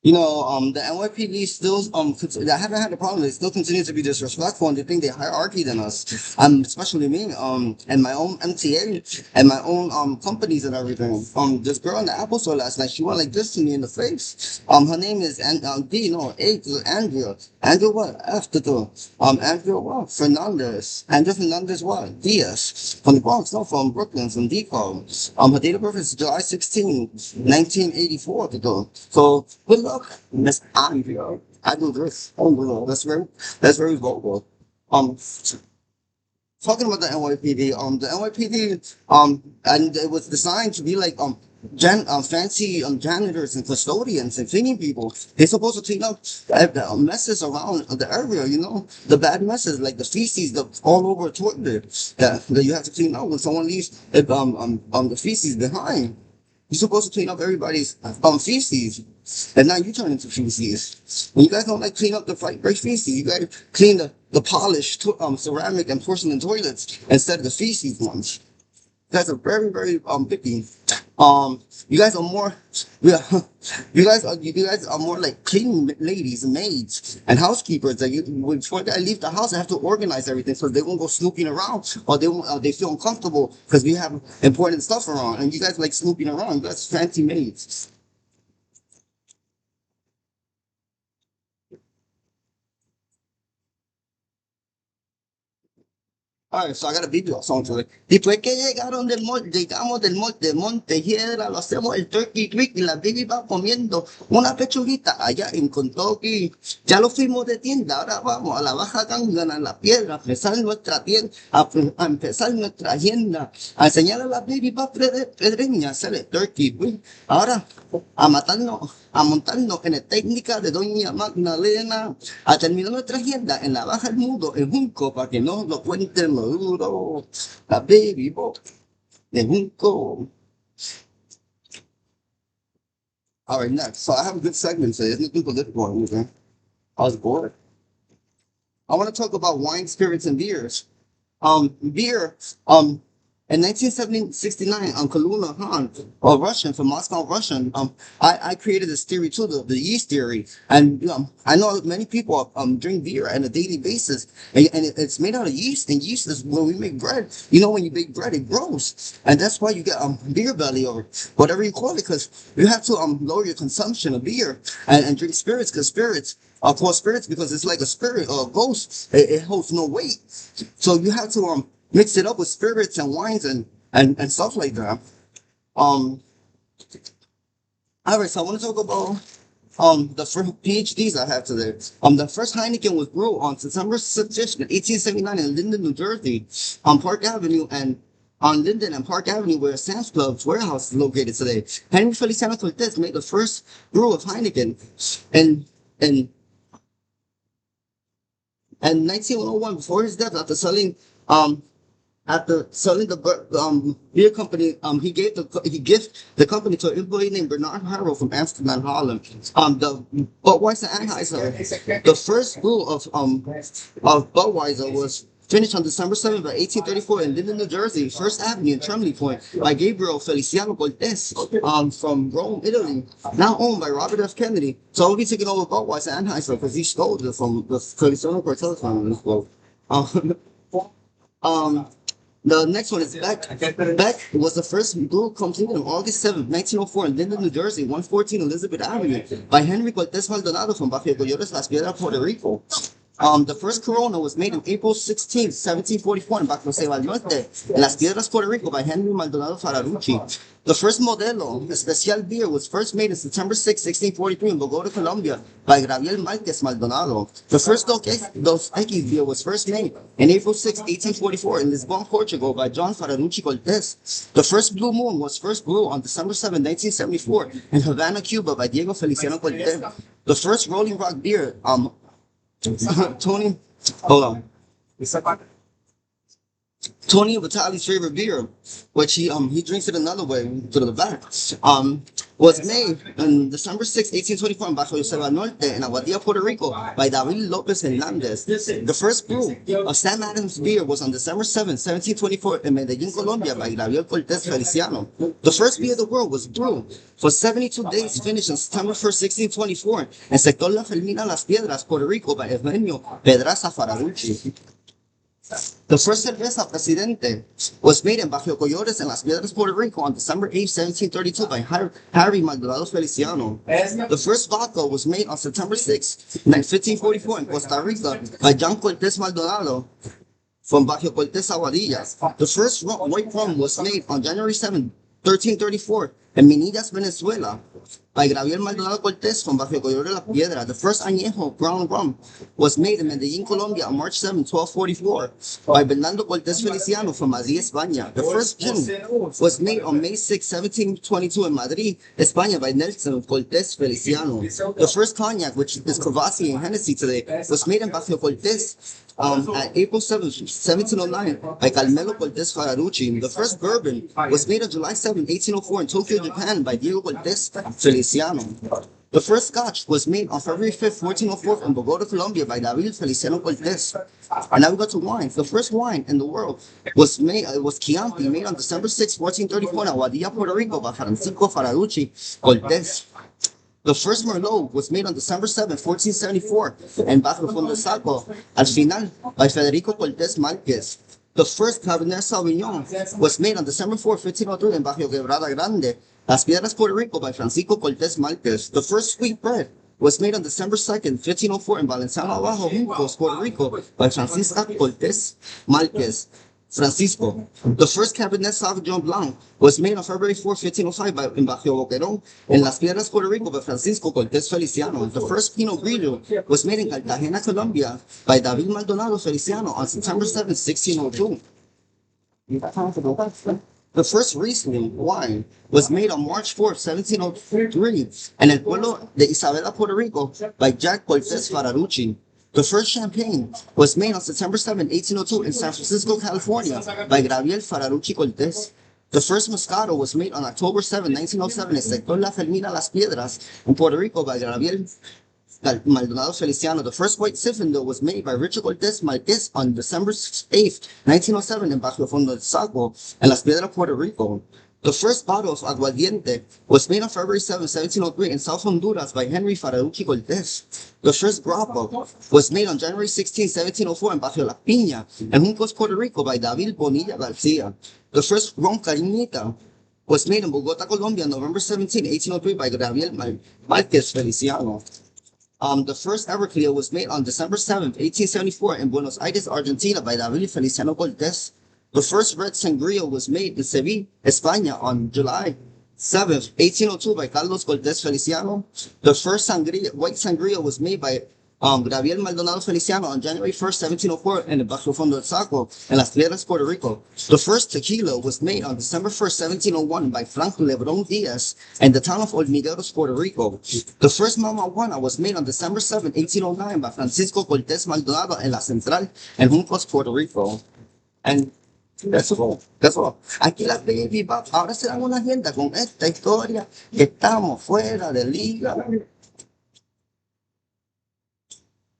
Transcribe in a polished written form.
The NYPD still, I haven't had a problem. They still continue to be disrespectful and they think they hierarchy than us. Especially me, and my own MTA and my own, companies and everything. This girl in the Apple store last night, she went like this to me in the face. Her name is, D, no, A, to Andrea. Andrea what? F to the, Andrea what? Fernandez. Andrea Fernandez what? Diaz. From the Bronx, no, from Brooklyn, from Depot. Her date of birth is July 16, 1984 to go. So good luck, Miss Andrea. I do this. Oh no, that's very vulgar. Um, talking about the NYPD, the NYPD, and it was designed to be like fancy janitors and custodians and cleaning people. They're supposed to clean up the messes around the area, the bad messes like the feces the all over a toilet that you have to clean up when someone leaves the feces behind. You're supposed to clean up everybody's feces, and now you turn into feces. And you guys don't like clean up the break feces. You guys clean the polished ceramic and porcelain toilets instead of the feces ones. You guys are very, very picky. You guys are more, yeah, you guys are more like cleaning ladies and maids and housekeepers. That before they leave the house, they have to organize everything so they won't go snooping around or they won't, they feel uncomfortable because we have important stuff around. And you guys like snooping around. You guys fancy maids. Alright, so I got a video song to it. Después que llegaron del monte, llegamos del monte Hiedra, lo hacemos el turkey tweak y la baby va comiendo una pechuguita allá en Kentucky. Ya lo fuimos de tienda, ahora vamos a la baja gangana, a la piedra, a empezar nuestra tienda, a empezar nuestra agenda, a enseñar a la baby va pedreña a hacer el turkey tweak. Ahora, a matarnos, a montarnos en la técnica de Doña Magdalena, a terminar nuestra agenda en la baja del mundo, en Junco, para que no lo cuenten lo duro. La baby bop de Junco. All right, next. So I have a good segment today. It's nothing political or anything. I was bored. I want to talk about wine, spirits, and beers. Beer, in 1969, Kaluna Han, a Russian from Moscow, Russian, I created this theory too, the yeast theory. And I know many people drink beer on a daily basis, and it's made out of yeast, and yeast is when we make bread. When you bake bread, it grows, and that's why you get beer belly or whatever you call it, because you have to lower your consumption of beer and drink spirits, because spirits are called spirits because it's like a spirit or a ghost. It holds no weight, so you have to mix it up with spirits and wines and stuff like that. Um, all right, so I want to talk about the first PhDs I have today. The first Heineken was brewed on September 6th, 1879 in Linden, New Jersey, on Park Avenue and on Linden and Park Avenue, where Sam's Club's warehouse is located today. Henry Feliciano Cortez made the first brew of Heineken, and in and 1901, before his death, um after selling the beer company, he gave the company to an employee named Bernard Harrow from Amsterdam, Holland. The Budweiser Anheuser, the first brew of Budweiser was finished on December 7th, 1834 in Linden, New Jersey, First Avenue and Termini Point by Gabriel Feliciano Cortez, from Rome, Italy, now owned by Robert F. Kennedy. So I'll be taking over Budweiser Anheuser because he stole it from the Feliciano Cortez family. Um, um, the next one is Beck. Beck was the first brew completed on August 7th, 1904 in Linden, New Jersey, 114 Elizabeth Avenue by Henry Cortez Maldonado from Bajo Goyones, Las Piedras, Puerto Rico. The first Corona was made on April 16th, 1744 in Bajo Ceba Norte, in Las Piedras, Puerto Rico by Henry Maldonado Fararucci. The first Modelo, a special beer, was first made on September 6th, 1643 in Bogota, Colombia by Gabriel Marquez Maldonado. The first Dos Equis beer was first made on April 6th, 1844 in Lisbon, Portugal by John Fararucci Cortez. The first Blue Moon was first brewed on December 7th, 1974 in Havana, Cuba by Diego Feliciano Cortez. The first Rolling Rock beer, Tony, hold on. Tony Vitale's favorite beer, which he drinks it another way to the back, um, was made on December 6, 1824 in Bajo Yoseba Norte in Aguadilla, Puerto Rico by David Lopez Hernandez. The first brew of Sam Adams beer was on December 7, 1724 in Medellin, Colombia by Gabriel Cortés Feliciano. The first beer of the world was brewed for 72 days, finished on September 1st, 1624 in Sector La Fermina Las Piedras, Puerto Rico by Eugenio Pedraza Fararucci. The first cerveza Presidente was made in Bajo Coyotes in Las Piedras, Puerto Rico on December 8, 1732 by Harry Maldonado Feliciano. The first vodka was made on September 6, 1544 in Costa Rica by John Cortés Maldonado from Bajo Cortés Aguadilla. The first white rum was made on January 7, 1334 in Minillas, Venezuela by Gabriel Maldonado Cortés from Bajo Coyote La Piedra. The first añejo brown rum was made in Medellin, Colombia on March 7, 1244 by Bernardo Cortés Feliciano from Madrid, España. The first gin was made on May 6, 1722 in Madrid, España by Nelson Cortés Feliciano. The first cognac, which is Courvoisier and Hennessy today, was made in Bajo Cortés at April 7, 1709 by Carmelo Cortés Fararucci. The first bourbon was made on July 7, 1804 in Tokyo, Japan by Diego Cortés Feliciano. The first scotch was made on February 5, 1404 in Bogota, Colombia by David Feliciano Cortés. And now we go to wines. The first wine in the world was Chianti, made on December 6, 1434 in Aguadilla, Puerto Rico by Francisco Fararucci Cortés. The first Merlot was made on December 7, 1474 in Bajo Fondo Saco, Al Final by Federico Cortés Márquez. The first Cabernet Sauvignon was made on December 4, 1503 in Bajo Quebrada Grande, Las Piedras, Puerto Rico by Francisco Cortés Márquez. The first sweet bread was made on December 2, 1504 in Valenciano Abajo, Juncos, Puerto Rico by Francisca Cortés Márquez. Francisco. The first Cabernet Sauvignon Blanc was made on February 4, 1505 in Bajo Boquerón in Las Piedras, Puerto Rico by Francisco Cortés Feliciano. The first Pinot Grillo was made in Cartagena, Colombia by David Maldonado Feliciano on September 7, 1602. The first Riesling wine was made on March 4, 1703 in El Pueblo de Isabela, Puerto Rico by Jack Cortés Fararucci. The first champagne was made on September 7, 1802 in San Francisco, California by Gabriel Fararucci Cortés. The first Moscato was made on October 7, 1907 in Sector La Fermina Las Piedras in Puerto Rico by Gabriel Maldonado Feliciano. The first white Zinfandel was made by Richard Cortés Márquez on December 8, 1907 in Bajo Fondo del Saco in Las Piedras, Puerto Rico. The first bottle of aguardiente was made on February 7, 1703 in South Honduras by Henry Fararucci Cortés. The first grappa was made on January 16, 1704 in Bajo La Piña and Juncos, Puerto Rico by David Bonilla Garcia. The first ron Carinita was made in Bogota, Colombia on November 17, 1803 by Gabriel Márquez Feliciano. The first Everclear was made on December 7, 1874 in Buenos Aires, Argentina by David Feliciano Cortés. The first red sangria was made in Seville, España on July 7, 1802 by Carlos Cortés Feliciano. The first white sangria was made by Gabriel Maldonado Feliciano on January 1st, 1704 in the Bajo Fondo del Saco in Las Piedras, Puerto Rico. The first tequila was made on December 1st, 1701 by Franco Lebron Diaz in the town of Olmideros, Puerto Rico. The first Mama Juana was made on December 7, 1809 by Francisco Cortés Maldonado in La Central en Juncos, Puerto Rico. And that's all. That's all. Aquí las Babybop ahora se dan una agenda con esta historia que estamos fuera de liga.